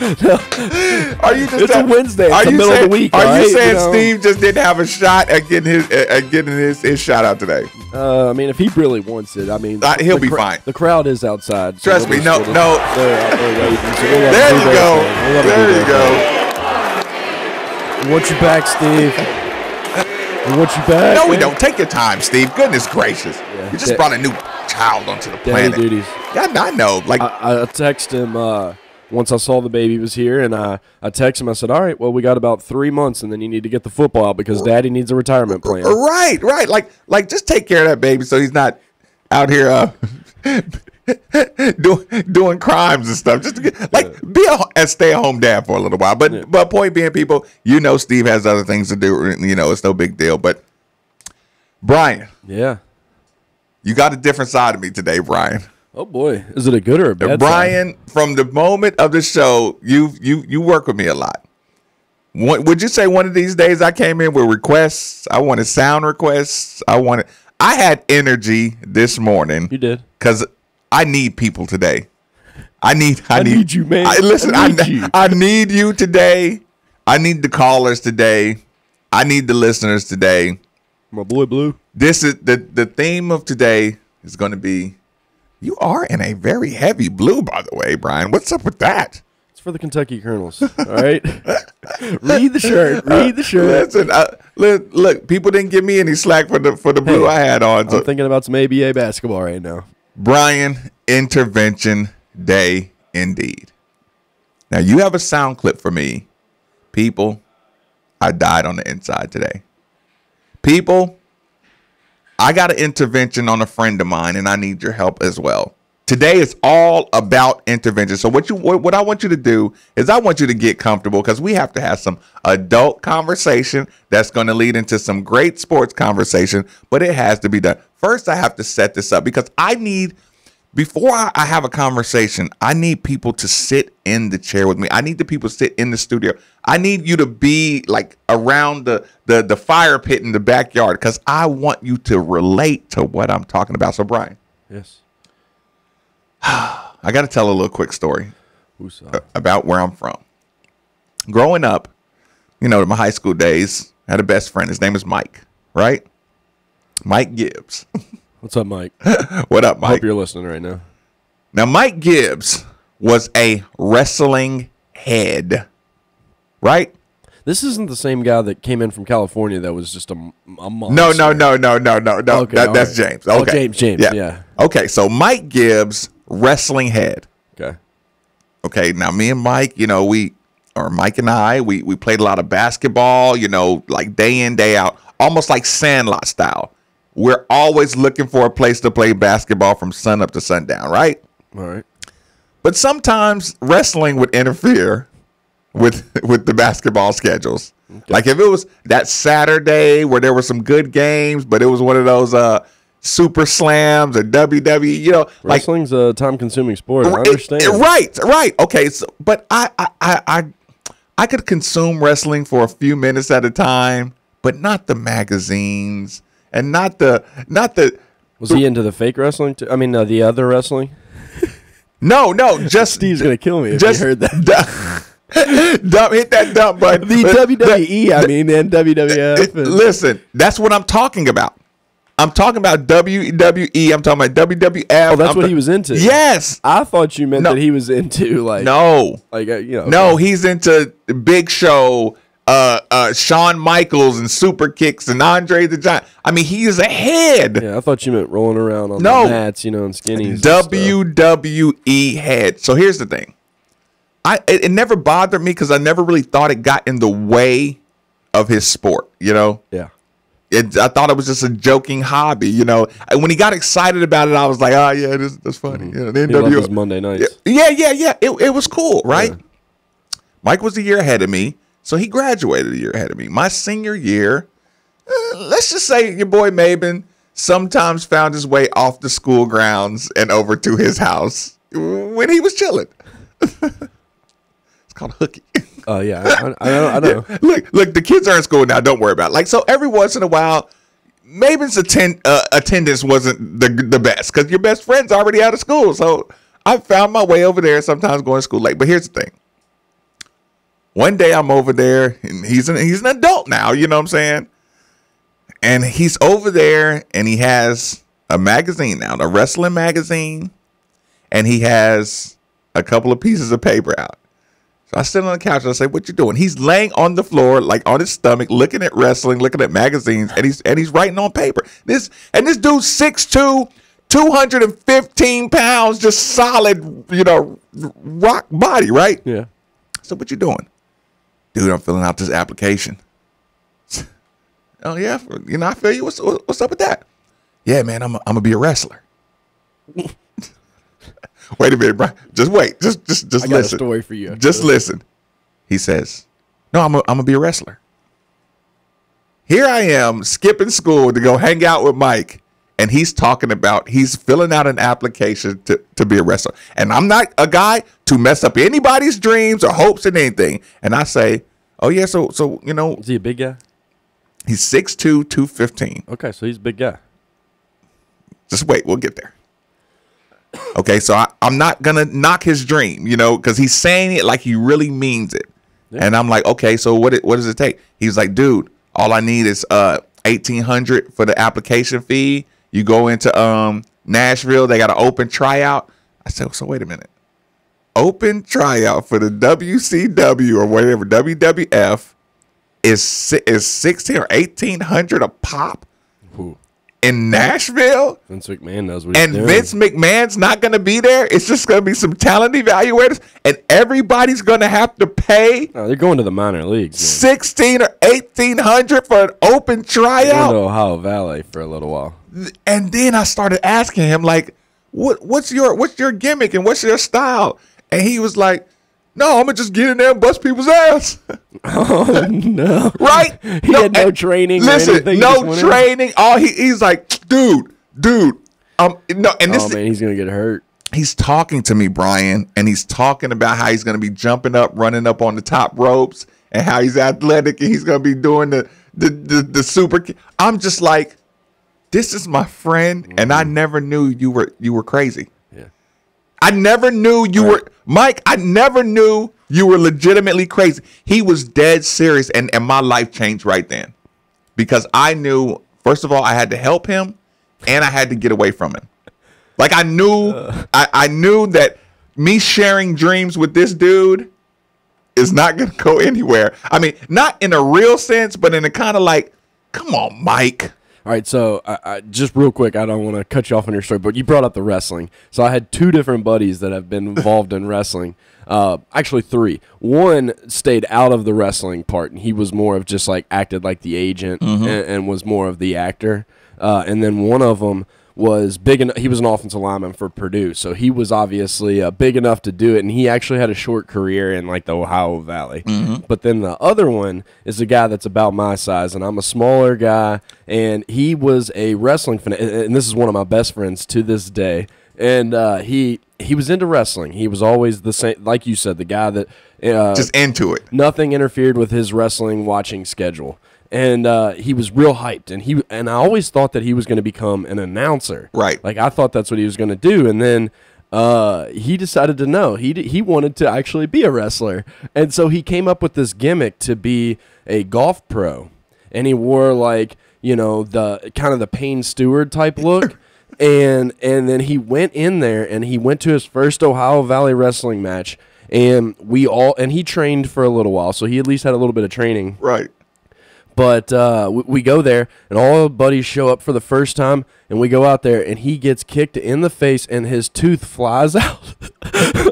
Are you just It's a Wednesday. It's the middle of the week. Are you saying Steve just didn't have a shot at getting his shot out today? I mean, if he really wants it, I mean, he'll be fine. The crowd is outside. Trust me. No. They're out there waiting, so there you go. There you go. We want you back, Steve. We want you back. No, we don't. Take your time, Steve. Goodness gracious. Yeah. You just brought a new child onto the Daddy planet. duties. Yeah, I know. Like I text him once I saw the baby was here, and I text him. I said, all right, well, we got about 3 months, and then you need to get the football out because Daddy needs a retirement plan. Right. Like just take care of that baby so he's not out here doing crimes and stuff. Just to get, be a stay-at-home dad for a little while. But point being, people, Steve has other things to do. It's no big deal. But Brian, yeah, you got a different side of me today, Brian. Oh boy, is it a good or a bad Brian, side? From the moment of the show, you work with me a lot. Would you say one of these days I came in with requests? I wanted sound requests. I had energy this morning. You did. Because I need people today. I need you, man. I need you today. I need the callers today. I need the listeners today. My boy Blue. This is the theme of today is going to be. You are in a very heavy blue, by the way, Brian. What's up with that? It's for the Kentucky Colonels. All right. Read the shirt. Read the shirt. Listen, look. People didn't give me any slack for the blue I had on. So. I'm thinking about some ABA basketball right now. Brian, intervention day indeed. Now you have a sound clip for me. People, I died on the inside today. People, I got an intervention on a friend of mine, and I need your help as well. Today is all about intervention. So what I want you to do is I want you to get comfortable because we have to have some adult conversation that's going to lead into some great sports conversation, but it has to be done. First, I have to set this up because before I have a conversation, I need people to sit in the chair with me. I need the people to sit in the studio. I need you to be like around the fire pit in the backyard because I want you to relate to what I'm talking about. So, Brian. Yes. I got to tell a little quick story about where I'm from. Growing up, in my high school days, I had a best friend. His name is Mike, right? Mike Gibbs. What's up, Mike? What up, Mike? I hope you're listening right now. Now, Mike Gibbs was a wrestling head, right? This isn't the same guy that came in from California that was just a monster. No. Okay, that's right. James. Okay. James. Yeah. Okay, so Mike Gibbs, wrestling head. Okay, now me and Mike, Mike and I, we played a lot of basketball, like day in, day out, almost like Sandlot style. We're always looking for a place to play basketball from sun up to sundown, right? All right. But sometimes wrestling would interfere with the basketball schedules. Okay. Like if it was that Saturday where there were some good games, but it was one of those super slams or WWE, wrestling's a time-consuming sport. I understand. Right. Okay, so but I could consume wrestling for a few minutes at a time, but not the magazines. And not the. Was he into the fake wrestling too? I mean, the other wrestling. No. Just Steve's gonna kill me if he heard that. Hit that dump button. The WWE, and WWF. Listen, that's what I'm talking about. I'm talking about WWE. I'm talking about WWF. Oh, that's what he was into. Yes. I thought you meant that he was into No, he's into Big Show. Shawn Michaels and Super Kicks and Andre the Giant. I mean, he is a head. Yeah, I thought you meant rolling around on the mats, and skinnies. WWE head. So here's the thing. It never bothered me because I never really thought it got in the way of his sport, Yeah. I thought it was just a joking hobby, When he got excited about it, I was like, oh, yeah, that's funny. Mm-hmm. The NWO. Monday nights. Yeah. It was cool, right? Yeah. Mike was a year ahead of me. So he graduated a year ahead of me. My senior year, let's just say your boy Mabin sometimes found his way off the school grounds and over to his house when he was chilling. It's called hooky. Oh, yeah. I know. Look, the kids are in school now. Don't worry about it. Like, so every once in a while, Mabin's attendance wasn't the best because your best friend's already out of school. So I found my way over there, sometimes going to school late. But here's the thing. one day I'm over there, and he's an adult now, you know what I'm saying? And he's over there, and he has a magazine now, a wrestling magazine, and he has a couple of pieces of paper out. So I sit on the couch and I say, "What you doing?" He's laying on the floor, like on his stomach, looking at wrestling, looking at magazines, and he's writing on paper. This dude's 6'2", 215 pounds, just solid, rock body, right? Yeah. So what you doing? Dude, I'm filling out this application. Oh yeah, I feel you. What's up with that? Yeah, man, I'm gonna be a wrestler. Wait a minute, bro. Just wait. Just I got listen. a story for you. Just listen. He says, "No, I'm gonna be a wrestler." Here I am skipping school to go hang out with Mike, and he's talking about he's filling out an application to be a wrestler. And I'm not a guy to mess up anybody's dreams or hopes and anything. And I say, "Oh yeah, so Is he a big guy? He's 6'2", 215. Okay, so he's a big guy. Just wait, we'll get there." Okay, so I'm not going to knock his dream, because he's saying it like he really means it. Yeah. And I'm like, okay, so what does it take? He's like, dude, all I need is $1,800 for the application fee. You go into Nashville, they got an open tryout. I said, so wait a minute. Open tryout for the WCW or whatever, WWF is 16 or 1,800 a pop? Ooh. In Nashville? Vince McMahon knows what he's doing. And Vince McMahon's not going to be there. It's just going to be some talent evaluators, and everybody's going to have to pay. Oh, they're going to the minor leagues. $1,600 or $1,800 for an open tryout. They're going to Ohio Valley for a little while. And then I started asking him, like, what's your gimmick and what's your style? And he was like, "No, I'm gonna just get in there and bust people's ass." Oh no! Right? He had no training. Listen, or anything, no training. All he's like, dude. No, and this. Oh man, he's gonna get hurt. He's talking to me, Brian, and he's talking about how he's gonna be jumping up, running up on the top ropes, and how he's athletic, and he's gonna be doing the super. I'm just like, this is my friend, and I never knew you were crazy. I never knew you were, Mike, I never knew you were legitimately crazy. He was dead serious, and my life changed right then. Because I knew, first of all, I had to help him, and I had to get away from him. Like, I knew that me sharing dreams with this dude is not going to go anywhere. I mean, not in a real sense, but in a kind of like, come on, Mike. All right, so I just real quick, I don't want to cut you off on your story, but you brought up the wrestling. So I had two different buddies that have been involved in wrestling. Actually, three. One stayed out of the wrestling part, and he was more of just like acted like the agent and was more of the actor. And then one of them was big enough. He was an offensive lineman for Purdue, so he was obviously big enough to do it, and he actually had a short career in like the Ohio Valley. But then the other one is a guy that's about my size, and I'm a smaller guy, and he was a wrestling fan, and this is one of my best friends to this day. And he was into wrestling. He was always the same, like you said, the guy that just into it. Nothing interfered with his wrestling watching schedule. And he was real hyped, and I always thought that he was going to become an announcer. Right. Like, I thought that's what he was going to do, and then he decided to know. He wanted to actually be a wrestler, and so he came up with this gimmick to be a golf pro, and he wore, like, the kind of the Payne Stewart type look, and then he went in there, and he went to his first Ohio Valley wrestling match, and he trained for a little while, so he at least had a little bit of training. Right. But we go there, and all the buddies show up for the first time, and we go out there, and he gets kicked in the face, and his tooth flies out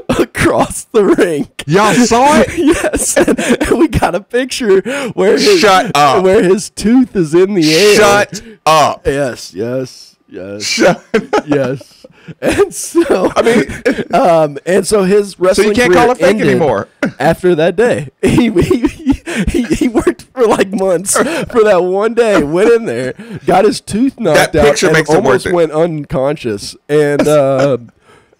across the ring. Y'all saw it? Yes. And we got a picture where his tooth is in the air. Shut up. Yes. Shut up. Yes. And so, and so his wrestling. So you can't call it fake anymore. After that day, he worked for like months for that one day. Went in there, got his tooth knocked out, and almost went unconscious, and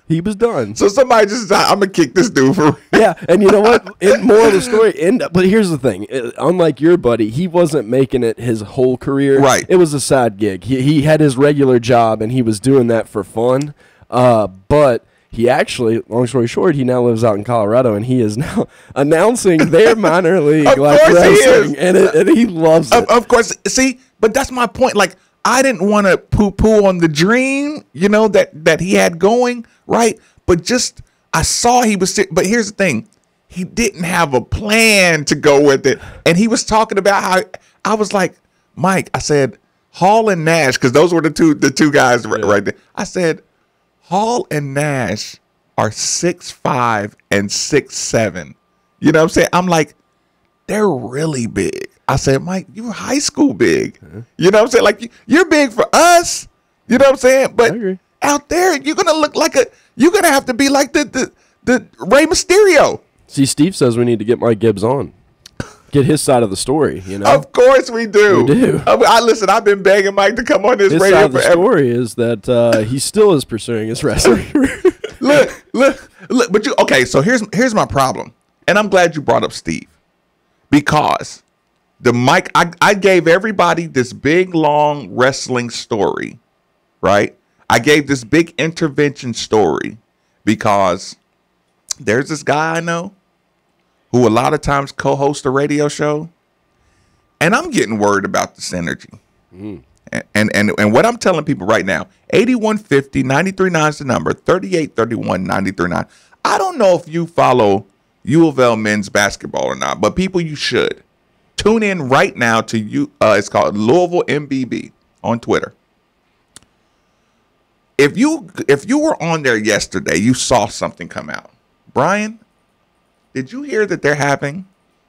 he was done. So somebody just said, "I'm gonna kick this dude for." Yeah, and you know what? More of the story. But here's the thing: unlike your buddy, he wasn't making it his whole career. Right. It was a side gig. He had his regular job, and he was doing that for fun. But he actually, long story short, he now lives out in Colorado, and he is now announcing their minor league like wrestling, and he loves it. Of course, see, but that's my point. Like, I didn't want to poo-poo on the dream, that he had going, right? But just I saw he was sick. But here's the thing. He didn't have a plan to go with it. And he was talking about how I was like, Mike, I said, Hall and Nash, because those were the two guys right there. I said, Hall and Nash are 6'5" and 6'7". You know what I'm saying? I'm like, they're really big. I said, Mike, you're high school big. You know what I'm saying? Like, you're big for us. You know what I'm saying? But out there, you're going to look like you're going to have to be like the Rey Mysterio. See, Steve says we need to get Mike Gibbs on. Get his side of the story, Of course we do. We do. Listen, I've been begging Mike to come on this his radio side of the story is that he still is pursuing his wrestling career. Look. But okay, so here's my problem. And I'm glad you brought up Steve. Because I gave everybody this big, long wrestling story, right? I gave this big intervention story because there's this guy I know who a lot of times co-hosts a radio show, and I'm getting worried about the synergy. And what I'm telling people right now, 8150 939 is the number, 3831 939. I don't know if you follow U of L men's basketball or not, but people, you should. Tune in right now to it's called Louisville MBB on Twitter. If you were on there yesterday, you saw something come out. Brian, did you hear that they're having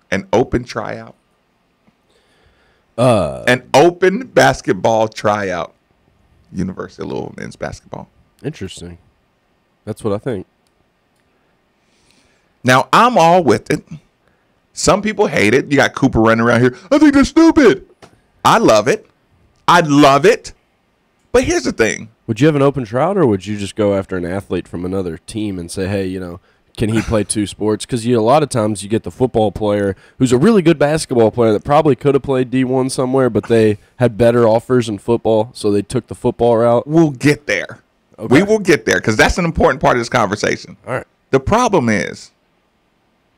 an open tryout? An open basketball tryout. University of Louisville men's basketball. Interesting. That's what I think. Now, I'm all with it. Some people hate it. You got Cooper running around here. I think they're stupid. I love it. I love it. But here's the thing. Would you have an open tryout, or would you just go after an athlete from another team and say, hey, can he play two sports? Because a lot of times you get the football player who's a really good basketball player that probably could have played D1 somewhere, but they had better offers in football, so they took the football route. We'll get there. Okay. We will get there because that's an important part of this conversation. All right. The problem is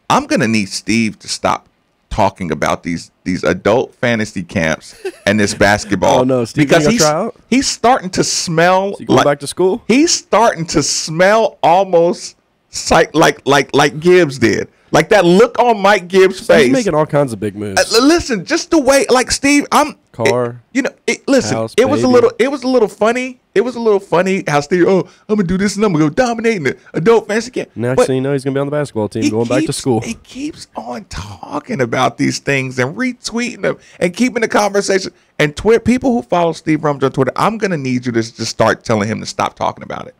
I'm going to need Steve to stop talking about these adult fantasy camps and this basketball. Oh, no. Steve, because try out? He's starting to smell. So you going back to school? He's starting to smell almost like Gibbs did. Like that look on Mike Gibbs' face. He's making all kinds of big moves. Listen, just the way, like Steve, listen, house, it was a little funny. It was a little funny how Steve, I'm gonna do this and I'm gonna go dominating the adult fantasy camp. Next thing you know, he's gonna be on the basketball team, going back to school. He keeps on talking about these things and retweeting them and keeping the conversation. And people who follow Steve Rumage on Twitter, I'm gonna need you to just start telling him to stop talking about it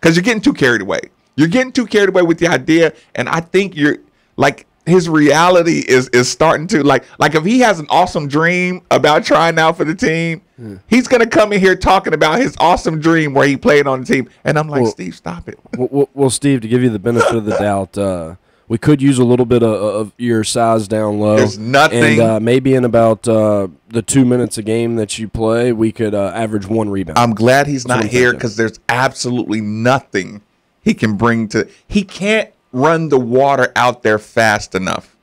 because you're getting too carried away. You're getting too carried away with the idea, and I think you're like his reality is starting to like if he has an awesome dream about trying out for the team, he's gonna come in here talking about his awesome dream where he played on the team, and I'm like, Steve, stop it. Well, Steve, to give you the benefit of the doubt, we could use a little bit of your size down low. There's nothing, and maybe in about the 2 minutes a game that you play, we could average one rebound. I'm glad he's not here because there's absolutely nothing he can bring to. He can't run the water out there fast enough.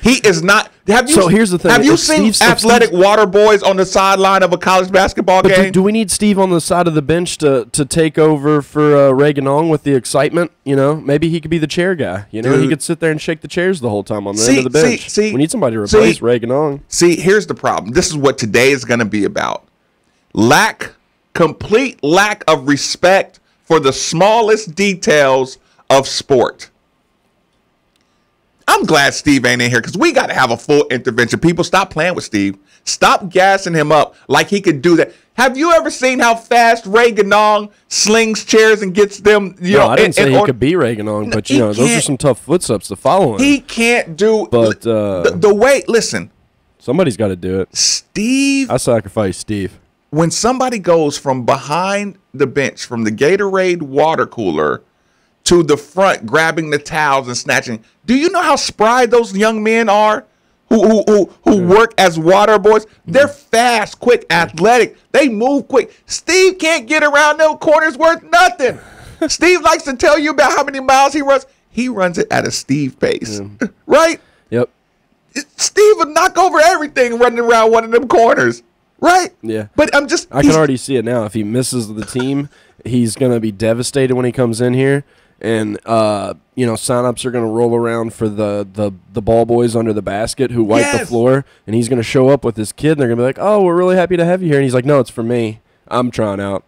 He is not. So here's the thing. Have you seen athletic water boys on the sideline of a college basketball game? Do we need Steve on the side of the bench to take over for Ray Ganong with the excitement? Maybe he could be the chair guy. He could sit there and shake the chairs the whole time on the end of the bench. We need somebody to replace Ray Ganong. See, here's the problem. This is what today is going to be about. Complete lack of respect for the smallest details of sport. I'm glad Steve ain't in here because we got to have a full intervention. People, stop playing with Steve. Stop gassing him up like he could do that. Have you ever seen how fast Ray Ganong slings chairs and gets them? I didn't say he could be Ray Ganong, but those are some tough footsteps to follow him. He can't do. But the way. Listen, somebody's got to do it. Steve, I sacrifice Steve. When somebody goes from behind the bench, from the Gatorade water cooler to the front, grabbing the towels and snatching, do you know how spry those young men are who work as water boys? They're fast, quick, athletic. They move quick. Steve can't get around no corners worth nothing. Steve likes to tell you about how many miles he runs. He runs it at a Steve pace, right? Yep. Steve would knock over everything running around one of them corners, right? Yeah. But I can already see it now. If he misses the team, he's going to be devastated when he comes in here. And, signups are going to roll around for the ball boys under the basket who wipe the floor. And he's going to show up with his kid, and they're going to be like, oh, we're really happy to have you here. And he's like, no, it's for me. I'm trying out.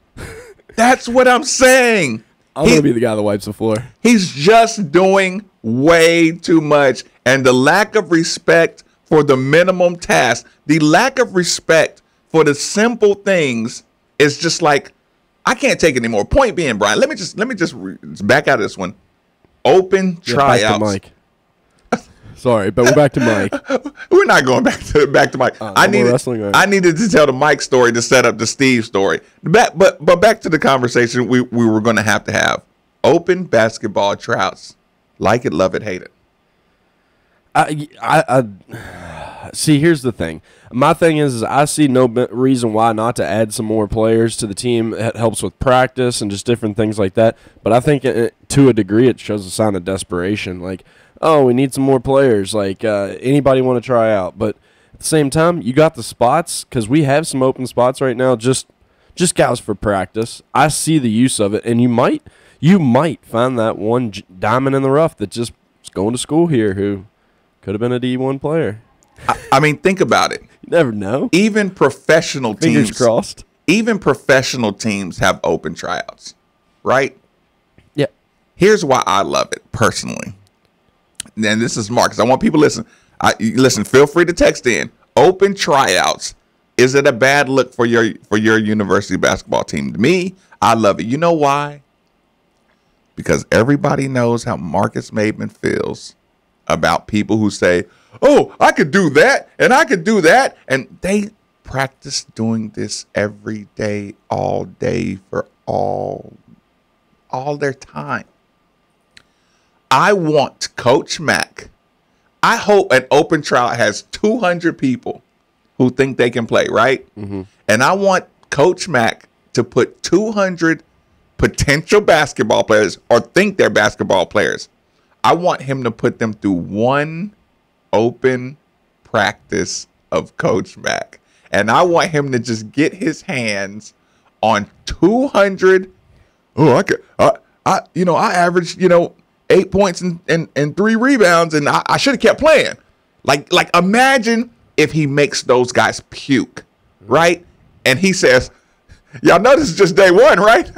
That's what I'm saying. I'm going to be the guy that wipes the floor. He's just doing way too much. And the lack of respect for the minimum task, the lack of respect for the simple things is just like, I can't take it anymore. Point being, Brian, let me just back out of this one. Open tryouts. Back to Mike. Sorry, but we're back to Mike. We're not going back to Mike. I needed to tell the Mike story to set up the Steve story. But back to the conversation we were going to have. Open basketball tryouts. Like it, love it, hate it. I see. Here's the thing. My thing is I see no reason why not to add some more players to the team. It helps with practice and just different things like that. But I think to a degree it shows a sign of desperation. Like, oh, we need some more players. Like, anybody want to try out? But at the same time, you got the spots because we have some open spots right now. Just guys for practice. I see the use of it, and you might find that one diamond in the rough that just is going to school here who could have been a D1 player. I mean, think about it. You never know. Even professional teams. Fingers crossed. Even professional teams have open tryouts, right? Yeah. Here's why I love it personally. And this is Mark, because I want people to listen. Listen, feel free to text in. Open tryouts. Is it a bad look for your university basketball team? To me, I love it. You know why? Because everybody knows how Marcus Maidman feels about people who say, oh, I could do that, and I could do that. And they practice doing this every day, all day, for all their time. I want Coach Mack. I hope an open tryout has 200 people who think they can play, right? Mm-hmm. And I want Coach Mack to put 200 potential basketball players or think they're basketball players. I want him to put them through one open practice of Coach Mack. And I want him to just get his hands on 200. Oh, I averaged, 8 points and 3 rebounds, and I should have kept playing. Like imagine if he makes those guys puke, right? And he says, y'all know this is just day one, right?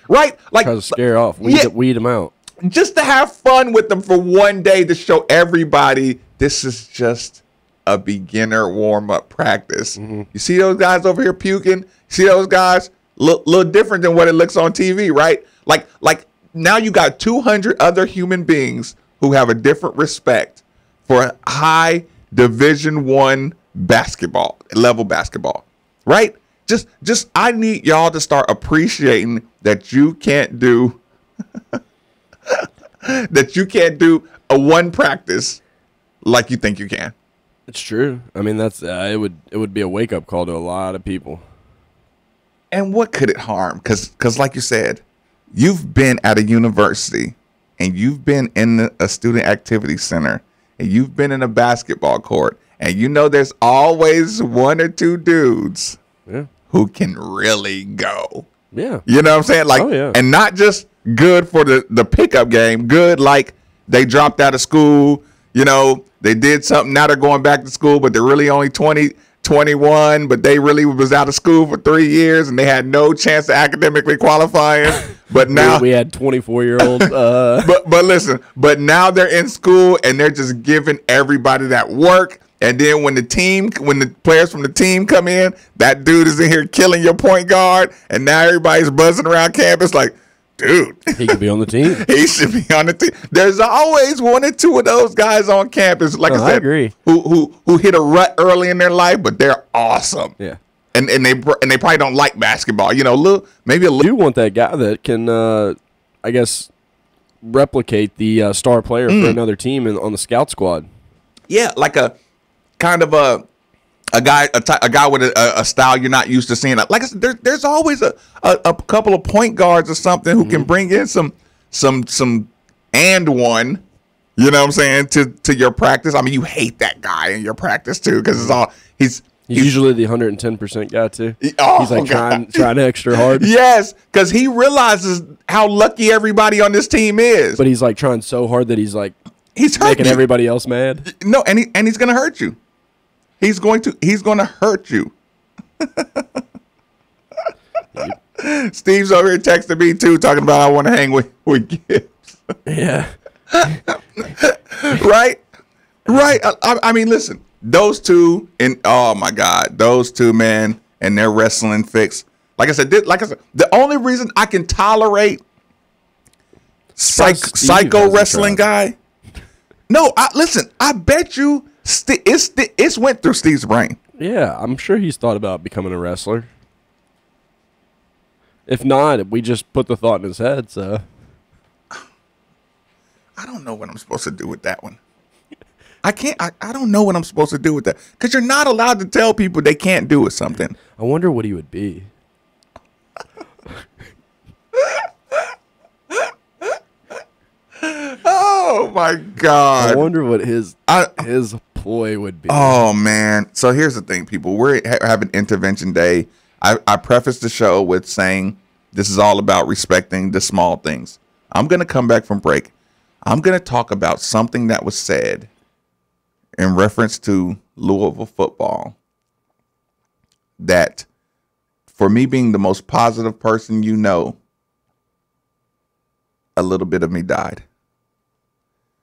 Right? Like, try to scare off, weed them out. Just to have fun with them for one day to show everybody this is just a beginner warm-up practice. Mm-hmm. You see those guys over here puking? See those guys? Little different than what it looks on TV, right? Like now you got 200 other human beings who have a different respect for high Division I basketball, level basketball, right? Just I need y'all to start appreciating that you can't do a one practice like you think you can. It's true. I mean, that's it would be a wake up call to a lot of people. And what could it harm? Because like you said, you've been at a university and you've been in a student activity center and you've been in a basketball court, and there's always one or two dudes who can really go. Yeah. You know what I'm saying? Like, and not just good for the pickup game, good like they dropped out of school, they did something, now they're going back to school, but they're really only 20, 21, but they really was out of school for 3 years and they had no chance of academically qualifying. But now we had 24-year-old. But listen, but now they're in school and they're just giving everybody that work. And then when the players from the team come in, that dude is in here killing your point guard, and now everybody's buzzing around campus like, dude, he could be on the team. He should be on the team. There's always one or two of those guys on campus, like I said, I agree. Who hit a rut early in their life, but they're awesome. Yeah. And they probably don't like basketball. Maybe a little. You want that guy that can, I guess, replicate the star player for another team on the scout squad. Yeah, like a kind of a a guy with a style you're not used to seeing. Like I said, there's always a couple of point guards or something who can bring in some and one. You know what I'm saying, to your practice. I mean, you hate that guy in your practice too because it's all he's usually the 110% guy too. Oh, he's like trying extra hard. Yes, because he realizes how lucky everybody on this team is. But he's like trying so hard that he's making everybody else mad. No, and he's gonna hurt you. He's going to hurt you. Steve's over here texting me too, talking about I want to hang with Gibbs. Yeah. Right. I mean, listen, those two, and oh my God, those two, man, and their wrestling fix. Like I said, the only reason I can tolerate psycho wrestling guy. No, listen, I bet you it's went through Steve's brain. Yeah, I'm sure he's thought about becoming a wrestler. If not, we just put the thought in his head, so. I don't know what I'm supposed to do with that one. I don't know what I'm supposed to do with that. Because you're not allowed to tell people they can't do with something. I wonder what he would be. Oh, my God. I wonder what his ploy would be. Oh, man. So here's the thing, people. We're having intervention day. I prefaced the show with saying this is all about respecting the small things. I'm going to come back from break. I'm going to talk about something that was said in reference to Louisville football that, for me being the most positive person you know, a little bit of me died.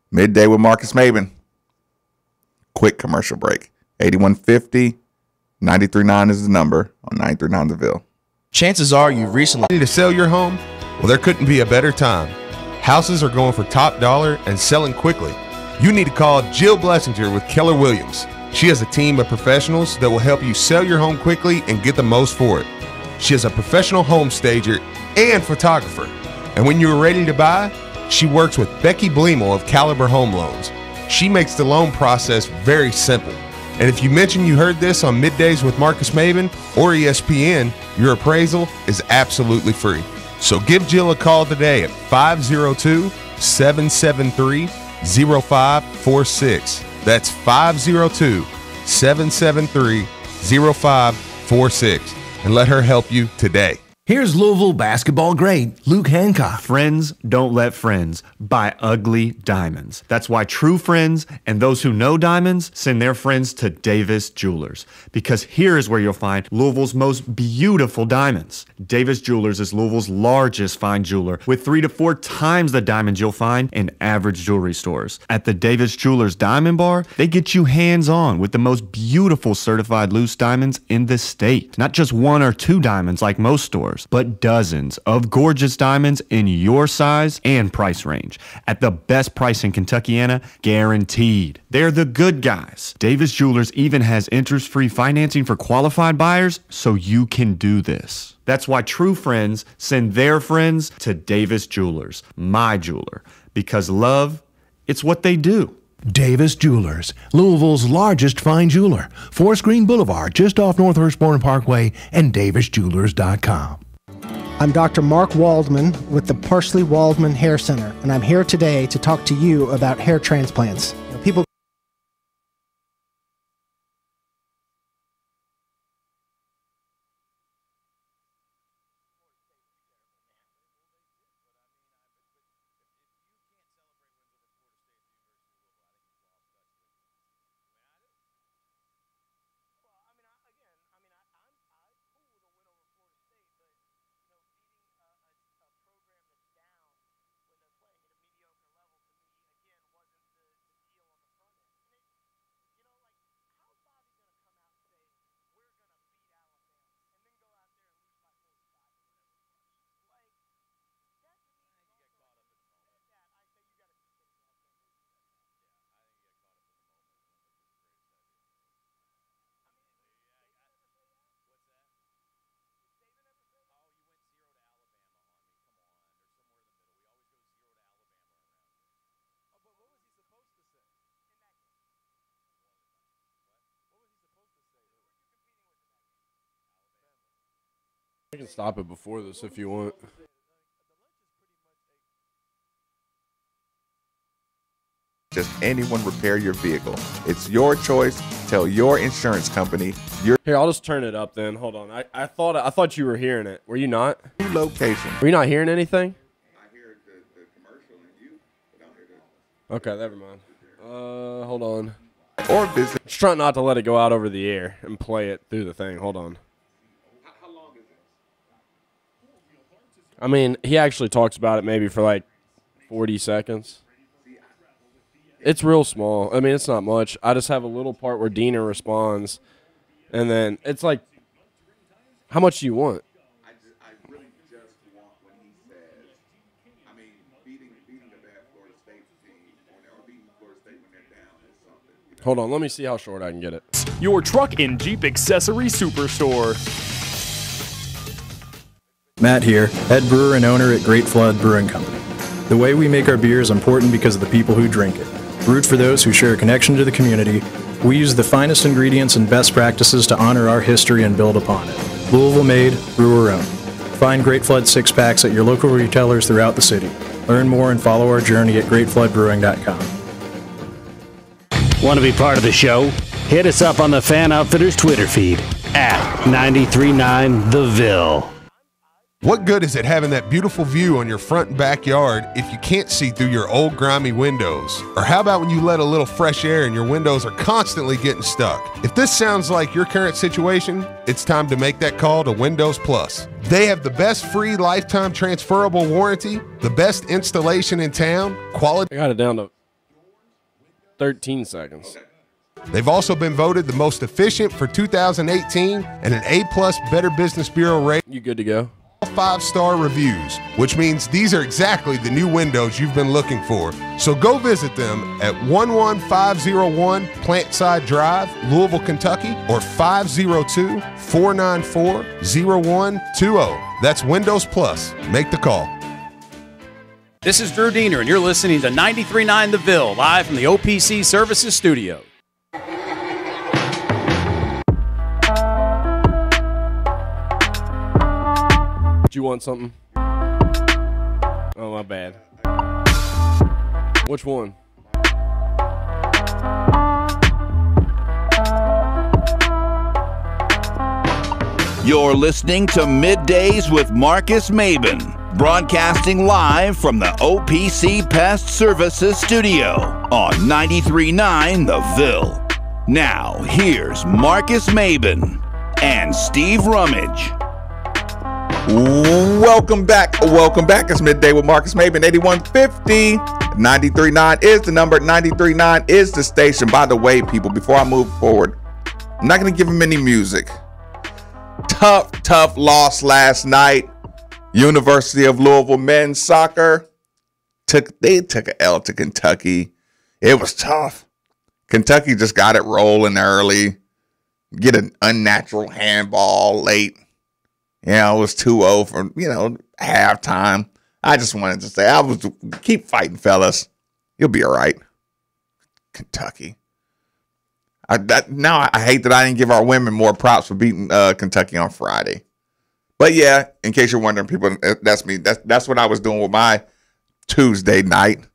Midday with Marcus Maben. Quick commercial break. 8150 93.9 is the number on 93.9 The Ville. Chances are you've recently Ready to sell your home? Well, there couldn't be a better time. Houses are going for top dollar and selling quickly. You need to call Jill Blessinger with Keller Williams. She has a team of professionals that will help you sell your home quickly and get the most for it. She is a professional home stager and photographer. And when you are ready to buy, she works with Becky Bleemel of Caliber Home Loans. She makes the loan process very simple. And if you mention you heard this on Middays with Marcus Maben or ESPN, your appraisal is absolutely free. So give Jill a call today at 502-773-0546. That's 502-773-0546. And let her help you today. Here's Louisville basketball great Luke Hancock. Friends don't let friends buy ugly diamonds. That's why true friends and those who know diamonds send their friends to Davis Jewelers. Because here is where you'll find Louisville's most beautiful diamonds. Davis Jewelers is Louisville's largest fine jeweler with 3 to 4 times the diamonds you'll find in average jewelry stores. At the Davis Jewelers Diamond Bar, they get you hands-on with the most beautiful certified loose diamonds in the state. Not just 1 or 2 diamonds like most stores, but dozens of gorgeous diamonds in your size and price range at the best price in Kentuckiana, guaranteed. They're the good guys. Davis Jewelers even has interest-free financing for qualified buyers, so you can do this. That's why true friends send their friends to Davis Jewelers, my jeweler, because love, it's what they do. Davis Jewelers, Louisville's largest fine jeweler. Forest Green Boulevard, just off North Hurstbourne Parkway, and davisjewelers.com. I'm Dr. Mark Waldman with the Parsley Waldman Hair Center, and I'm here today to talk to you about hair transplants. People You can stop it before this if you want. Just anyone repair your vehicle. It's your choice. Tell your insurance company your Here, I'll just turn it up then. Hold on. I thought you were hearing it. Were you not? location. Were you not hearing anything? I hear the commercial and you, but I don't hear the... Okay, never mind. Hold on. Or visit. Just trying not to let it go out over the air and play it through the thing. Hold on. How long is it? I mean, he actually talks about it maybe for like 40 seconds. It's real small. I mean, it's not much. I just have a little part where Dina responds, and then it's like, how much do you want? I really just want when he says, I mean, beating the bad Florida State team, or beating Florida State when they're down is something. You know? Hold on. Let me see how short I can get it. Your truck and Jeep accessory superstore. Matt here, head brewer and owner at Great Flood Brewing Company. The way we make our beer is important because of the people who drink it. Brewed for those who share a connection to the community, we use the finest ingredients and best practices to honor our history and build upon it. Louisville made, brewer owned. Find Great Flood 6-packs at your local retailers throughout the city. Learn more and follow our journey at greatfloodbrewing.com. Want to be part of the show? Hit us up on the Fan Outfitters Twitter feed at 939 The Ville. What good is it having that beautiful view on your front and backyard if you can't see through your old grimy windows? Or how about when you let a little fresh air and your windows are constantly getting stuck? If this sounds like your current situation, it's time to make that call to Windows Plus. They have the best free lifetime transferable warranty, the best installation in town, quality. I got it down to 13 seconds. They've also been voted the most efficient for 2018 and an A+ Better Business Bureau rating. You good to go? 5-star reviews, which means these are exactly the new windows you've been looking for. So go visit them at 11501 Plantside Drive, Louisville, Kentucky, or 502-494-0120. That's Windows Plus. Make the call. This is Drew Diener, and you're listening to 93.9 The Ville, live from the OPC Services Studio. Do you want something? Oh, my bad. Which one? You're listening to Middays with Marcus Maben, broadcasting live from the OPC Pest Services Studio on 93.9 The Ville. Now, here's Marcus Maben and Steve Rummage. Welcome back. It's Midday with Marcus Maben. 8150 93.9 is the number. 93.9 is the station. By the way, people, before I move forward, I'm not going to give him any music. Tough loss last night. University of Louisville men's soccer took an L to Kentucky. It was tough. Kentucky just got it rolling early. Get an unnatural handball late. Yeah, it was 2-0 for, halftime. I just wanted to say, keep fighting, fellas. You'll be all right. Kentucky. I hate that I didn't give our women more props for beating Kentucky on Friday. But yeah, in case you're wondering, people, that's me. That's what I was doing with my Tuesday night.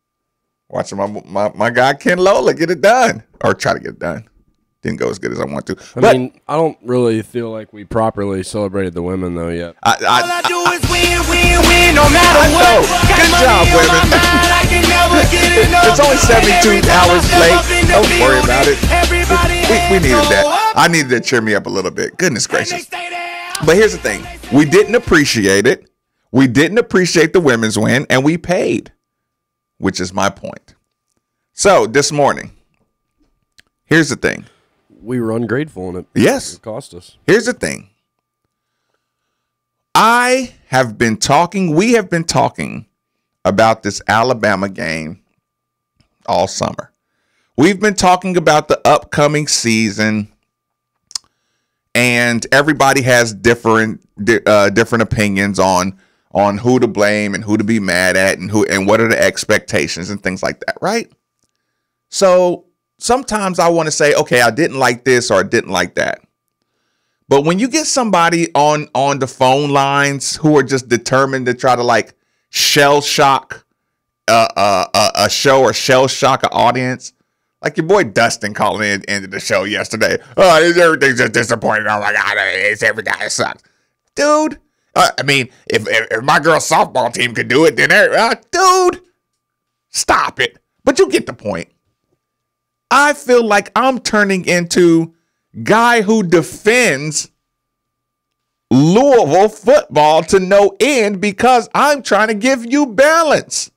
Watching my guy Ken Lola get it done. Or try to get it done. Didn't go as good as I want to. I mean, I don't really feel like we properly celebrated the women, though, yet. All I do is win, no matter what. Good job, women. It's only 72 hours late. Don't worry about it. We needed that. I needed to cheer me up a little bit. Goodness gracious. But here's the thing. We didn't appreciate it. We didn't appreciate the women's win, and we paid, which is my point. So, this morning, here's the thing. We were ungrateful, and it cost us. Here's the thing. We have been talking about this Alabama game all summer. We've been talking about the upcoming season, and everybody has different opinions on who to blame and who to be mad at and what are the expectations and things like that, right? So sometimes I want to say, okay, I didn't like this or I didn't like that. But when you get somebody on the phone lines who are just determined to try to like shell shock a show or shell shock an audience, like your boy Dustin calling into the show yesterday. Oh, everything's just disappointing. Oh my God, everything sucks, dude. I mean, if my girl's softball team could do it, then dude, stop it. But you get the point. I feel like I'm turning into guy who defends Louisville football to no end because I'm trying to give you balance.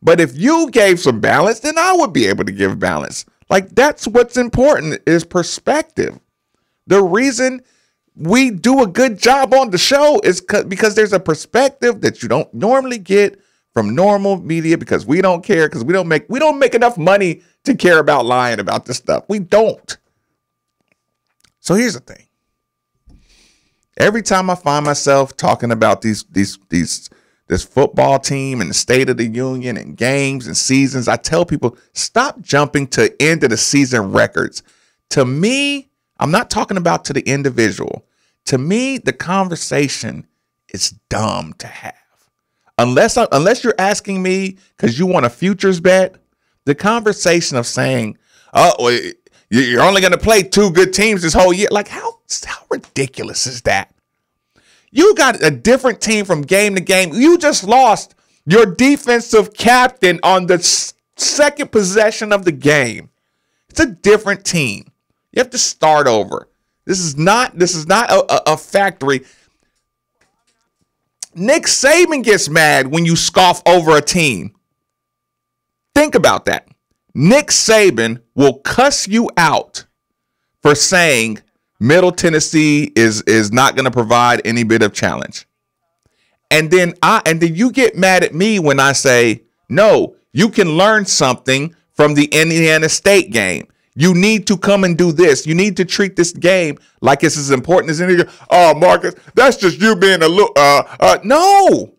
But if you gave some balance, then I would be able to give balance. Like, that's what's important is perspective. The reason we do a good job on the show is because there's a perspective that you don't normally get from normal media because we don't care, because we don't make enough money to care about lying about this stuff. We don't. So here's the thing. Every time I find myself talking about this football team and the state of the union and games and seasons, I tell people, stop jumping to end of the season records. To me, I'm not talking about to the individual. To me, the conversation is dumb to have. Unless you're asking me because you want a futures bet, the conversation of saying, oh, well, you're only going to play 2 good teams this whole year. Like, how ridiculous is that? You got a different team from game to game. You just lost your defensive captain on the second possession of the game. It's a different team. You have to start over. This is not a factory. Nick Saban gets mad when you scoff over a team. Think about that. Nick Saban will cuss you out for saying Middle Tennessee is not going to provide any bit of challenge. And then you get mad at me when I say, no, you can learn something from the Indiana State game. You need to come and do this. You need to treat this game like it's as important as any. Oh, Marcus, that's just you being a little. No.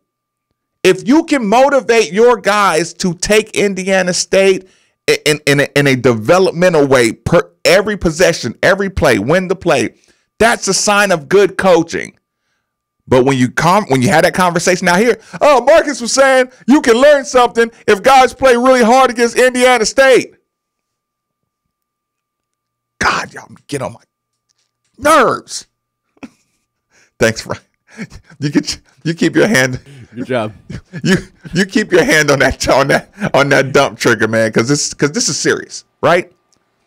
If you can motivate your guys to take Indiana State in a developmental way, per every possession, every play, win the play, that's a sign of good coaching. But when you had that conversation out here, oh, Marcus was saying you can learn something if guys play really hard against Indiana State. God, y'all get on my nerves. Thanks, Ryan. You keep your hand. Good job. You keep your hand on that dump trigger, man, because this is serious, right?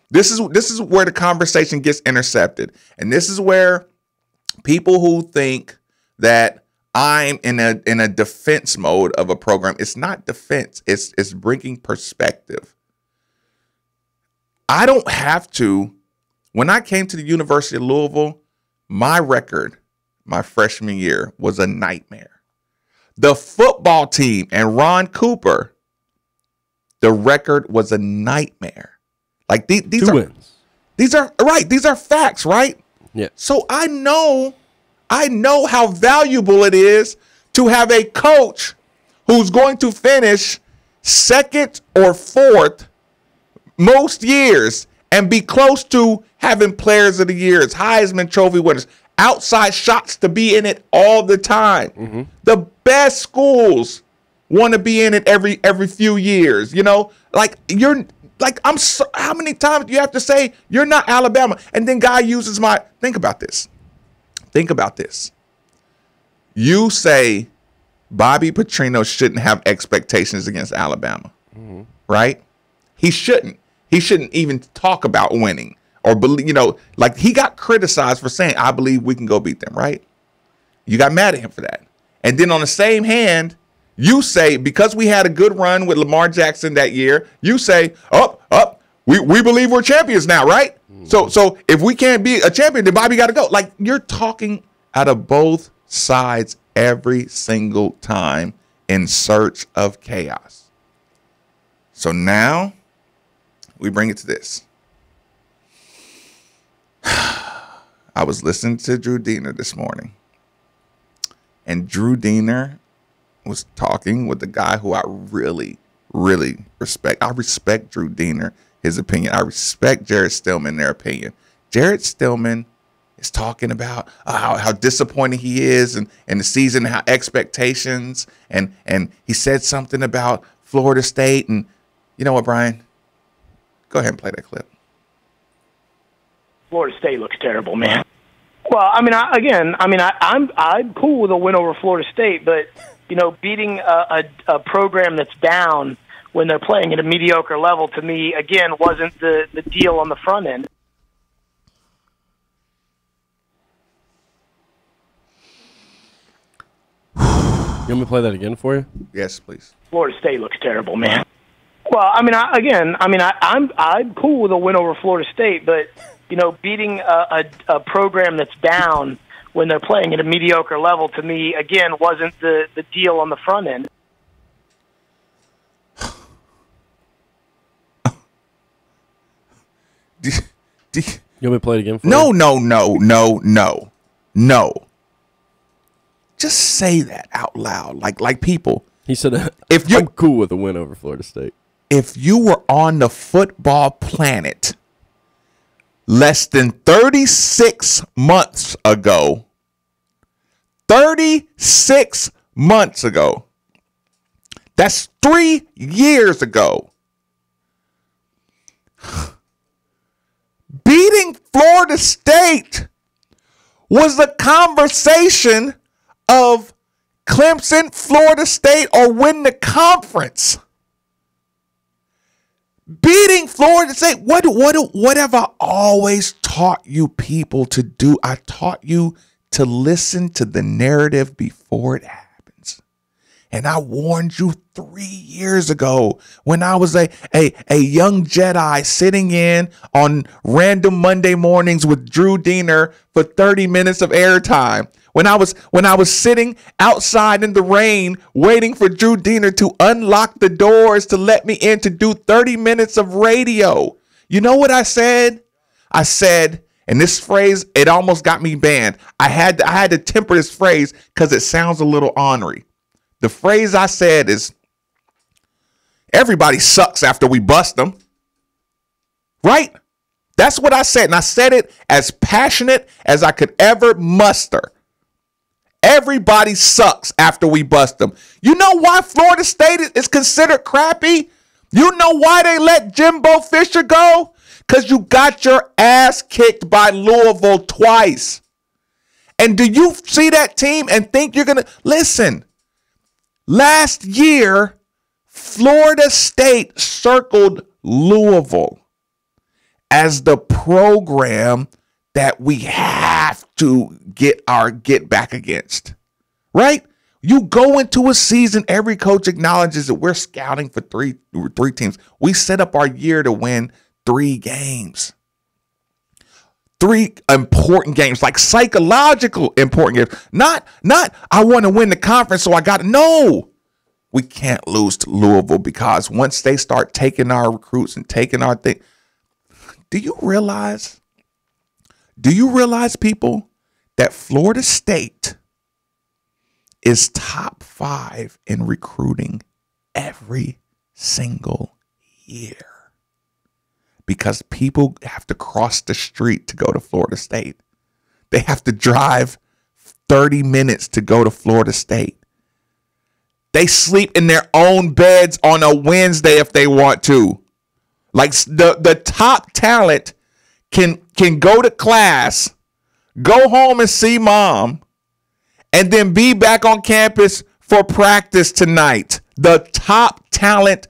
This is where the conversation gets intercepted, and this is where people who think that I'm in a defense mode of a program. It's not defense. It's bringing perspective. I don't have to. When I came to the University of Louisville, my record, my freshman year, was a nightmare. The football team and Ron Cooper, the record was a nightmare. Like these are wins. These are right. These are facts, right? Yeah. So I know how valuable it is to have a coach who's going to finish second or fourth most years and be close to having players of the years, Heisman Trophy winners, outside shots to be in it all the time. Mm-hmm. The best schools want to be in it every few years. You know, like how many times do you have to say you're not Alabama? And then guy uses think about this. Think about this. You say Bobby Petrino shouldn't have expectations against Alabama, right? He shouldn't. He shouldn't even talk about winning or believe, like he got criticized for saying, I believe we can go beat them, right? You got mad at him for that. And then on the same hand, you say, because we had a good run with Lamar Jackson that year, you say, we believe we're champions now, right? So if we can't be a champion, then Bobby got to go. Like, you're talking out of both sides every single time in search of chaos. So now we bring it to this. I was listening to Drew Diener this morning, and Drew Diener was talking with the guy who I really, really respect. I respect Drew Diener, his opinion. I respect Jared Stillman, their opinion. Jared Stillman is talking about how disappointed he is and the season, how expectations, and he said something about Florida State. And you know what, Brian? Go ahead and play that clip. Florida State looks terrible, man. Well, I mean, I'm cool with a win over Florida State, but beating a program that's down when they're playing at a mediocre level, to me, again, wasn't the deal on the front end. You want me to play that again for you? Yes, please. Florida State looks terrible, man. Well, I'm cool with a win over Florida State, but beating a program that's down when they're playing at a mediocre level, to me, again, wasn't the deal on the front end. You want me to play it again for No, you? No. Just say that out loud, like people. He said, "If you're I'm cool with a win over Florida State." If you were on the football planet less than 36 months ago, 36 months ago, that's 3 years ago, beating Florida State was the conversation of Clemson, Florida State, or win the conference. Beating Florida State, what have I always taught you people to do? I taught you to listen to the narrative before it happens. And I warned you 3 years ago when I was a young Jedi sitting in on random Monday mornings with Drew Diener for 30 minutes of airtime. When I was sitting outside in the rain waiting for Drew Diener to unlock the doors to let me in to do 30 minutes of radio. You know what I said? I said, and this phrase, it almost got me banned. I had to temper this phrase because it sounds a little ornery. The phrase I said is, everybody sucks after we bust them. Right? That's what I said. And I said it as passionate as I could ever muster. Everybody sucks after we bust them. You know why Florida State is considered crappy? You know why they let Jimbo Fisher go? Because you got your ass kicked by Louisville twice. And do you see that team and think you're going to... Listen, last year, Florida State circled Louisville as the program that we have to get back against, right? You go into a season, every coach acknowledges that we're scouting for three teams. We set up our year to win 3 games. 3 important games, like psychological important games. Not I want to win the conference, so I got to. No, we can't lose to Louisville because once they start taking our recruits and taking our thing, do you realize, people, that Florida State is top 5 in recruiting every single year? Because people have to cross the street to go to Florida State. They have to drive 30 minutes to go to Florida State. They sleep in their own beds on a Wednesday if they want to. Like the top talent can go to class, go home and see mom, and then be back on campus for practice tonight. The top talent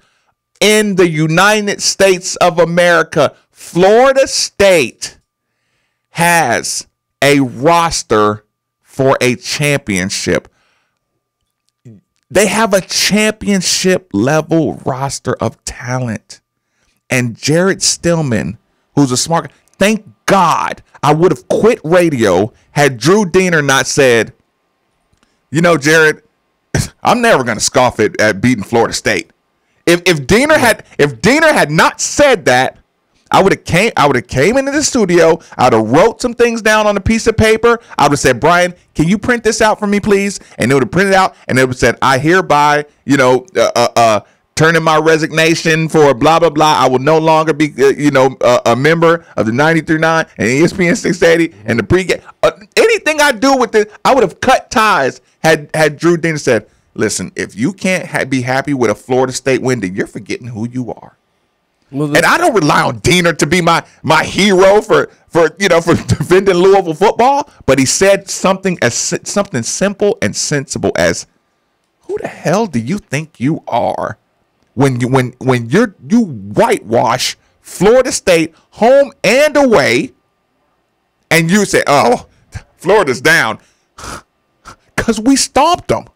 in the United States of America. Florida State has a roster for a championship. They have a championship level roster of talent. And Jared Stillman, who's a smart, thank God I would have quit radio had Drew Diener not said, you know, Jared, I'm never going to scoff at beating Florida State. If Diener had not said that, I would have came into the studio. I would have wrote some things down on a piece of paper. I would have said, Brian, can you print this out for me, please? And it would have printed out, and it would have said, I hereby, turn in my resignation for blah, blah, blah. I will no longer be, a member of the 93.9 and ESPN 680 and the pregame. Anything I do with it, I would have cut ties had Drew Diener said, listen, if you can't be happy with a Florida State win, then you're forgetting who you are. Well, and I don't rely on Diener to be my hero for defending Louisville football, but he said something simple and sensible as, who the hell do you think you are when you whitewash Florida State home and away, and you say, oh, Florida's down because we stomped them.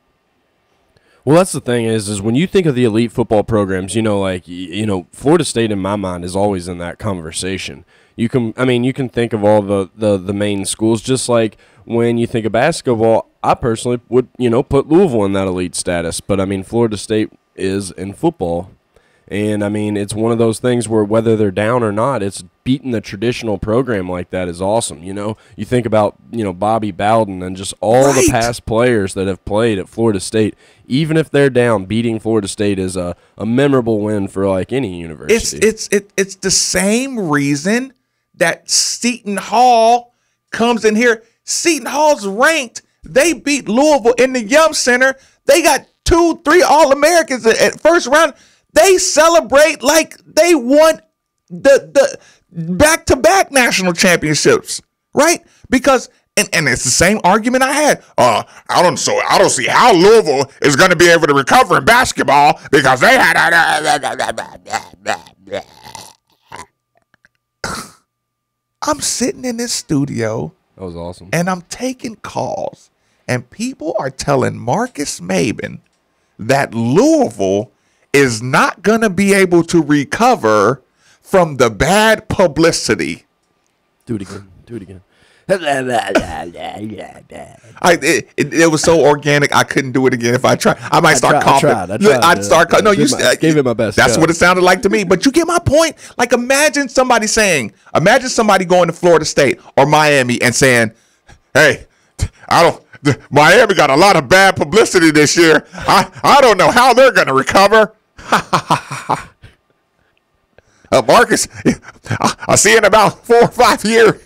Well, that's the thing is when you think of the elite football programs, Florida State in my mind is always in that conversation. You can think of all the main schools, just like when you think of basketball. I personally would, put Louisville in that elite status, but Florida State is in football. And it's one of those things where whether they're down or not, it's beating the traditional program like that is awesome. You think about, Bobby Bowden and just all the past players that have played at Florida State. Even if they're down, beating Florida State is a memorable win for like any university. It's the same reason that Seton Hall comes in here. Seton Hall's ranked. They beat Louisville in the Yum Center. They got 2-3 All-Americans at first round. They celebrate like they won the back-to-back national championships, right? Because and it's the same argument I had. I don't see how Louisville is going to be able to recover in basketball because they had. I'm sitting in this studio. That was awesome. And I'm taking calls, and people are telling Marcus Maben that Louisville is not going to be able to recover from the bad publicity. Do it again. It was so organic, I couldn't do it again if I tried. I might start coughing. I'd start coughing. No, gave it my best. That's what it sounded like to me. But you get my point. Like, imagine somebody going to Florida State or Miami and saying, hey, Miami got a lot of bad publicity this year. I don't know how they're going to recover. Marcus, I'll see you in about 4 or 5 years.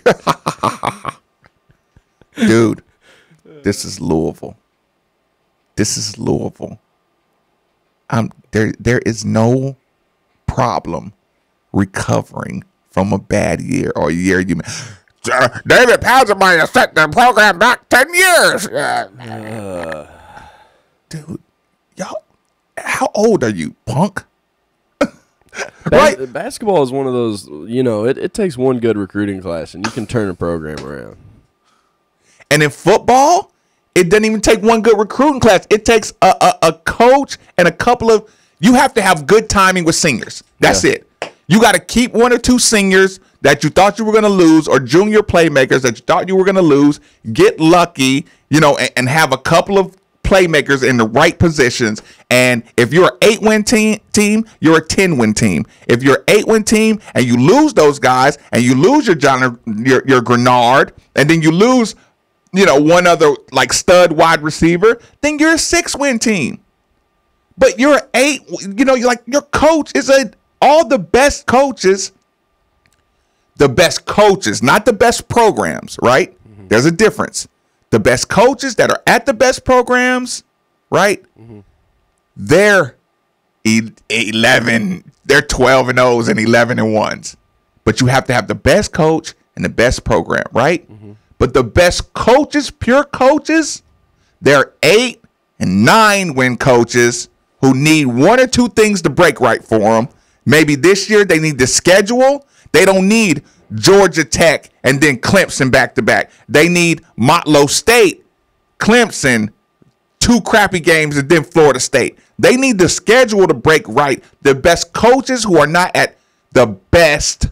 Dude, this is Louisville. There is no problem recovering from a bad year or a year you. David Pazamaya set the program back 10 years. Dude, y'all, how old are you, punk? Right? Basketball is one of those, it takes one good recruiting class and you can turn a program around. And in football, it doesn't even take one good recruiting class. It takes a coach and a couple of, you have to have good timing with seniors. That's it. You got to keep 1 or 2 seniors that you thought you were going to lose or junior playmakers that you thought you were going to lose, get lucky, and have a couple of playmakers in the right positions. And if you're an 8-win team, you're a 10-win team. If you're an 8-win team and you lose those guys and you lose your Grenard and then you lose, one other like stud wide receiver, then you're a 6-win team. But you're 8, your coach is all the best coaches, not the best programs, right? Mm-hmm. There's a difference. The best coaches that are at the best programs, right? Mm-hmm. They're 11, they're 12-0s and 11-1s. But you have to have the best coach and the best program, right? Mm-hmm. But the best coaches, pure coaches, they're 8 and 9-win coaches who need 1 or 2 things to break right for them. Maybe this year they need the schedule. They don't need Georgia Tech and then Clemson back-to-back. They need Motlow State, Clemson, 2 crappy games, and then Florida State. They need the schedule to break right. The best coaches who are not at the best,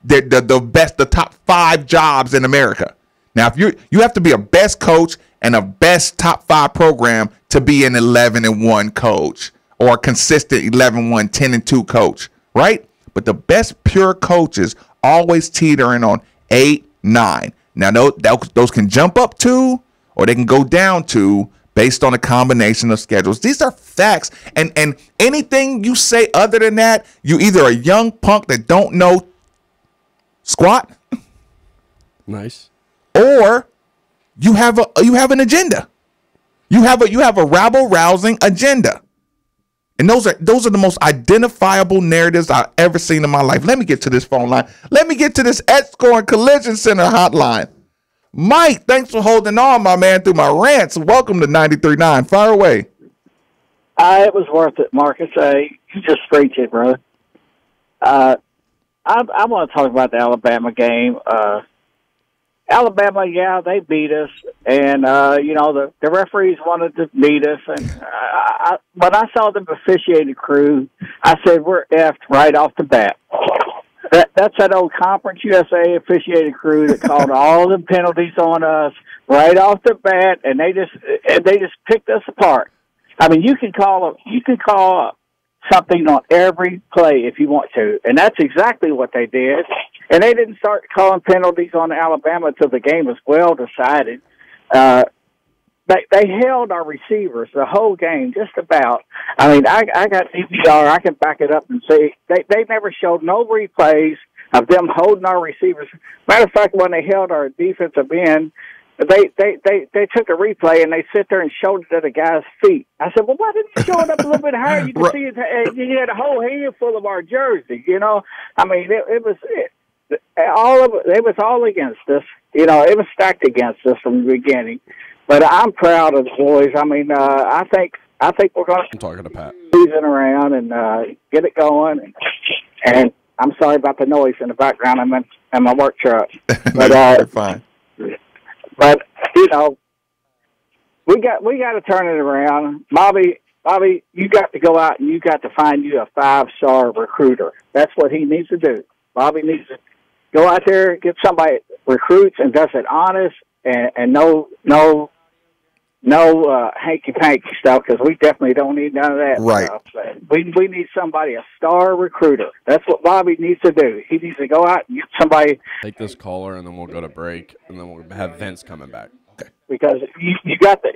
the top 5 jobs in America. Now, if you have to be a best coach and a best top 5 program to be an 11-1 coach or a consistent 11-1, 10-2 coach, right? But the best pure coaches always teetering on 8, 9. Now, those can jump up 2 or they can go down 2, based on a combination of schedules. These are facts. And anything you say other than that, you either a young punk that don't know squat. Nice. Or you have an agenda. You have a rabble-rousing agenda. And those are the most identifiable narratives I've ever seen in my life. Let me get to this phone line. Let me get to this Score and Collision Center hotline. Mike, thanks for holding on, my man, through my rants. Welcome to 93.9. Fire away. It was worth it, Marcus. You just preach it, brother. I want to talk about the Alabama game. Alabama, yeah, they beat us, and the referees wanted to beat us. And when I saw the officiating crew, I said we're effed right off the bat. That's that old Conference USA officiating crew that called all the penalties on us right off the bat, and they just picked us apart. I mean, you can call something on every play if you want to, and that's exactly what they did. And they didn't start calling penalties on Alabama until the game was well decided. They held our receivers the whole game, just about. I mean, I got DVR. I can back it up and say they never showed no replays of them holding our receivers. Matter of fact, when they held our defensive end, they took a replay and they sit there and showed it at a guy's feet. I said, well, why didn't you show it up a little bit higher? You can see it. You had a whole hand full of our jersey. I mean, it was all against us. It was stacked against us from the beginning. But I'm proud of the boys. I mean, I think we're going to talking to Pat season around and get it going. And I'm sorry about the noise in the background. I'm in my work truck. But you're fine. But we got to turn it around, Bobby. You got to go out and you got to find you a 5-star recruiter. That's what he needs to do. Bobby needs to go out there, get somebody recruits and does it honest and no hanky-panky stuff, because we definitely don't need none of that stuff. We need somebody, a star recruiter. That's what Bobby needs to do. He needs to go out and get somebody. Take this caller, and then we'll go to break, and then we'll have Vince coming back. Okay. Because you got to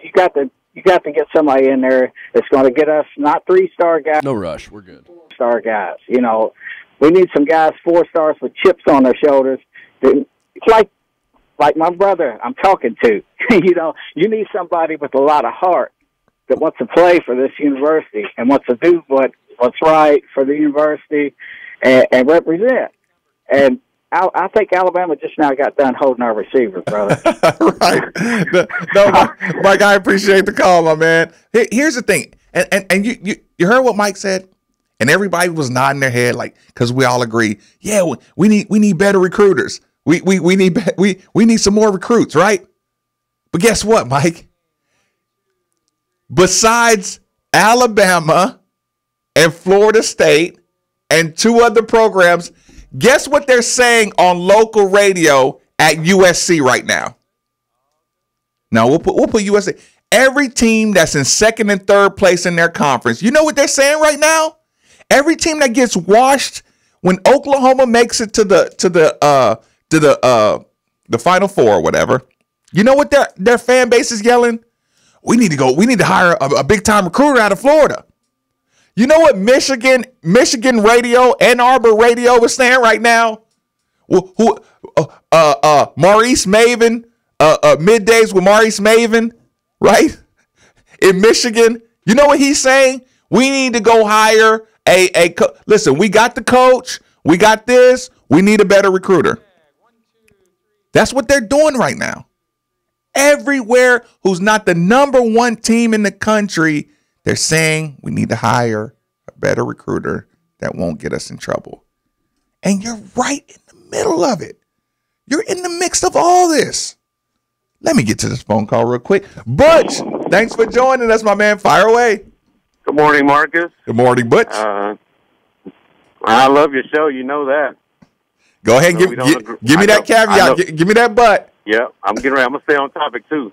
get somebody in there that's going to get us not 3-star guys. No rush. We're good. Star guys. We need some guys 4 stars with chips on their shoulders. Like my brother I'm talking to. You need somebody with a lot of heart that wants to play for this university and wants to do what's right for the university and represent. And I think Alabama just now got done holding our receivers, brother. Right. Mike, I appreciate the call, my man. Here's the thing. And you heard what Mike said? And everybody was nodding their head because we all agree, yeah, we need better recruiters. We need some more recruits, right? But guess what, Mike? Besides Alabama and Florida State and 2 other programs, guess what they're saying on local radio at USC right now? Now we'll put USC. Every team that's in 2nd and 3rd place in their conference, you know what they're saying right now? Every team that gets washed when Oklahoma makes it to the Final Four or whatever, you know what their fan base is yelling? We need to hire a big time recruiter out of Florida. You know what Michigan radio, Ann Arbor radio is saying right now? Maurice Maven, middays with Maurice Maven, right? In Michigan, you know what he's saying? We need to go hire listen, we got the coach, we got this, we need a better recruiter. That's what they're doing right now. Everywhere who's not the number 1 team in the country, they're saying we need to hire a better recruiter that won't get us in trouble. And you're right in the middle of it. You're in the mix of all this. Let me get to this phone call real quick. Butch, thanks for joining us, my man. Fire away. Good morning, Marcus. Good morning, Butch. I love your show. You know that. Go ahead and give me that caveat. Give me that butt. Yeah, I'm getting ready. I'm gonna stay on topic too.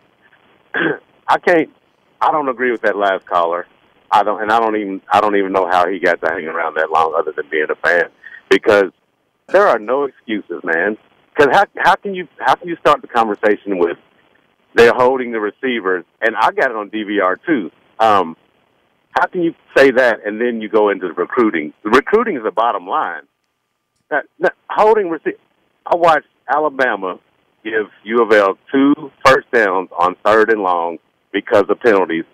I don't agree with that last caller. I don't even know how he got to hang around that long, other than being a fan. Because there are no excuses, man. Because how can you start the conversation with they're holding the receivers, and I got it on DVR too. How can you say that and then you go into the recruiting? The recruiting is the bottom line. Holding receivers. I watched Alabama give U of L 2 first downs on 3rd and long because of penalties,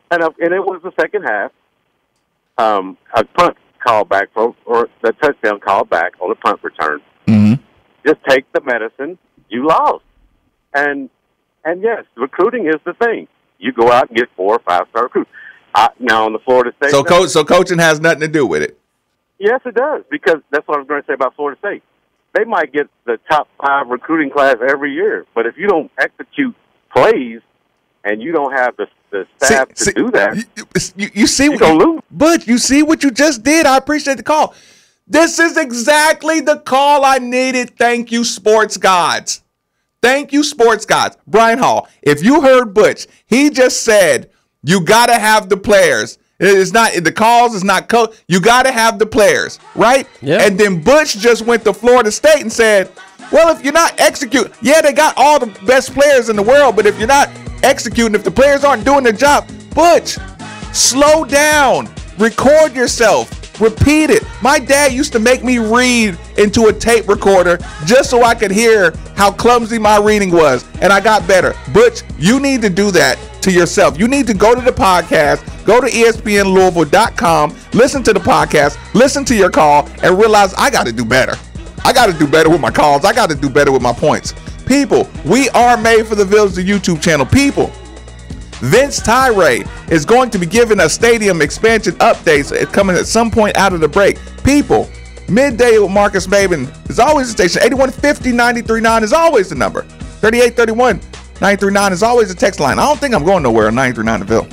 and it was the second half. A punt call back or the touchdown call back on the punt return. Mm-hmm. Just take the medicine. You lost, and yes, recruiting is the thing. You go out and get 4 or 5-star recruits. Now on the Florida State. So coaching has nothing to do with it. Yes, it does, because that's what I was going to say about Florida State. They might get the top 5 recruiting class every year, but if you don't execute plays and you don't have the staff to do that, you see, you're going to lose. But you see what you just did. I appreciate the call. This is exactly the call I needed. Thank you, sports gods. Thank you, sports gods. Brian Hall, if you heard Butch, he just said you got to have the players. It's not the calls. It's not coach. You got to have the players, right? Yeah. And then Butch just went to Florida State and said, well, if you're not executing, yeah, they got all the best players in the world, but if you're not executing, if the players aren't doing their job, Butch, slow down, record yourself, repeat it. My dad used to make me read into a tape recorder just so I could hear how clumsy my reading was, and I got better. Butch, you need to do that to yourself. You need to go to the podcast, go to ESPNLouisville.com, listen to the podcast, listen to your call, and realize I got to do better. I got to do better with my calls. I got to do better with my points. People, we are Made for the Village, the YouTube channel. People, Vince Tyree is going to be giving us stadium expansion updates coming at some point out of the break. People, Midday with Marcus Maben is always the station. 8150-939 is always the number. 3831-939 is always the text line. I don't think I'm going nowhere on 939 the Ville.